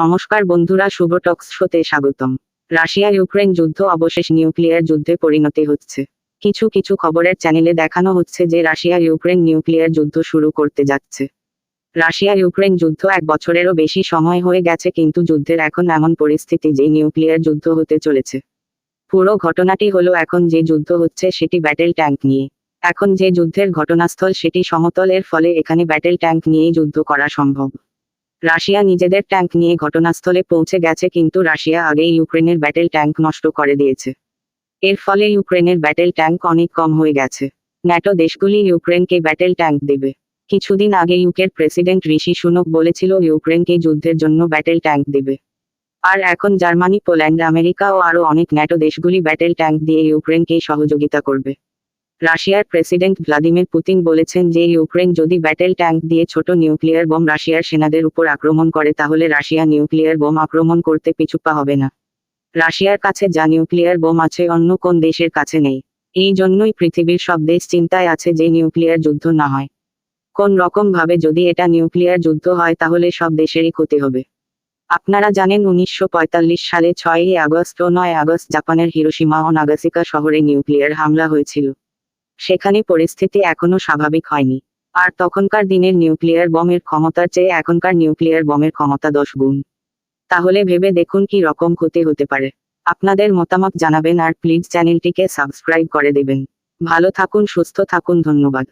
নমস্কার বন্ধুরা, শুভ টক্স শোতে স্বাগতম। রাশিয়া ইউক্রেন যুদ্ধ অবশেষ নিউক্লিয়ার যুদ্ধে পরিণতি হচ্ছে। কিছু কিছু খবরের চ্যানেলে দেখানো হচ্ছে যে রাশিয়া ইউক্রেন নিউক্লিয়ার যুদ্ধ শুরু করতে যাচ্ছে। রাশিয়া ইউক্রেন যুদ্ধ 1 বছরেরও বেশি সময় হয়ে গেছে, কিন্তু যুদ্ধের এখন এমন পরিস্থিতি যে নিউক্লিয়ার যুদ্ধ হতে চলেছে। পুরো ঘটনাটি হলো, এখন যে যুদ্ধ হচ্ছে সেটি ব্যাটেল ট্যাঙ্ক নিয়ে। এখন যে যুদ্ধের ঘটনাস্থল সেটি সমতল, এর ফলে এখানে ব্যাটেল ট্যাঙ্ক নিয়েই যুদ্ধ করা সম্ভব। রাশিয়া নিজেদের ট্যাঙ্ক নিয়ে ঘটনাস্থলে পৌঁছে গেছে, কিন্তু রাশিয়া আগেই ইউক্রেনের ব্যাটেল ট্যাঙ্ক নষ্ট করে দিয়েছে। এর ফলে ইউক্রেনের ব্যাটেল ট্যাঙ্ক অনেক কম হয়ে গেছে। ন্যাটো দেশগুলি ইউক্রেনকে ব্যাটেল ট্যাঙ্ক দেবে। কিছুদিন আগে ইউকের প্রেসিডেন্ট ঋষি সুনক বলেছিল ইউক্রেনকে যুদ্ধের জন্য ব্যাটেল ট্যাঙ্ক দেবে। আর এখন জার্মানি, পোল্যান্ড, আমেরিকা ও আরও অনেক ন্যাটো দেশগুলি ব্যাটেল ট্যাঙ্ক দিয়ে ইউক্রেনকে সহযোগিতা করবে। রাশিয়ার প্রেসিডেন্ট ভ্লাদিমির পুতিন বলেছেন যে ইউক্রেন যদি ব্যাটেল ট্যাঙ্ক দিয়ে ছোট নিউক্লিয়ার বোম রাশিয়ার সেনাদের উপর আক্রমণ করে, তাহলে রাশিয়া নিউক্লিয়ার বোম আক্রমণ করতে পিছুপা হবে না। রাশিয়ার কাছে যা নিউক্লিয়ার বোম আছে অন্য কোন দেশের কাছে নেই। এই জন্যই পৃথিবীর সব দেশ চিন্তায় আছে যে নিউক্লিয়ার যুদ্ধ না হয়। কোন রকম ভাবে যদি এটা নিউক্লিয়ার যুদ্ধ হয় তাহলে সব দেশেরই ক্ষতি হবে। আপনারা জানেন 1945 সালে 6ই আগস্ট ও 9 আগস্ট জাপানের হিরোশিমা ও নাগাসাকি শহরে নিউক্লিয়ার হামলা হয়েছিল। সেখানে পরিস্থিতি এখনো স্বাভাবিক হয়নি। আর তখনকার দিনের নিউক্লিয়ার বোমের ক্ষমতার চেয়ে এখনকার নিউক্লিয়ার বোমের ক্ষমতা 10 গুণ। তাহলে ভেবে দেখুন কি রকম ক্ষতি হতে পারে। আপনাদের মতামত জানাবেন আর প্লিজ চ্যানেলটিকে সাবস্ক্রাইব করে দেবেন। ভালো থাকুন, সুস্থ থাকুন, ধন্যবাদ।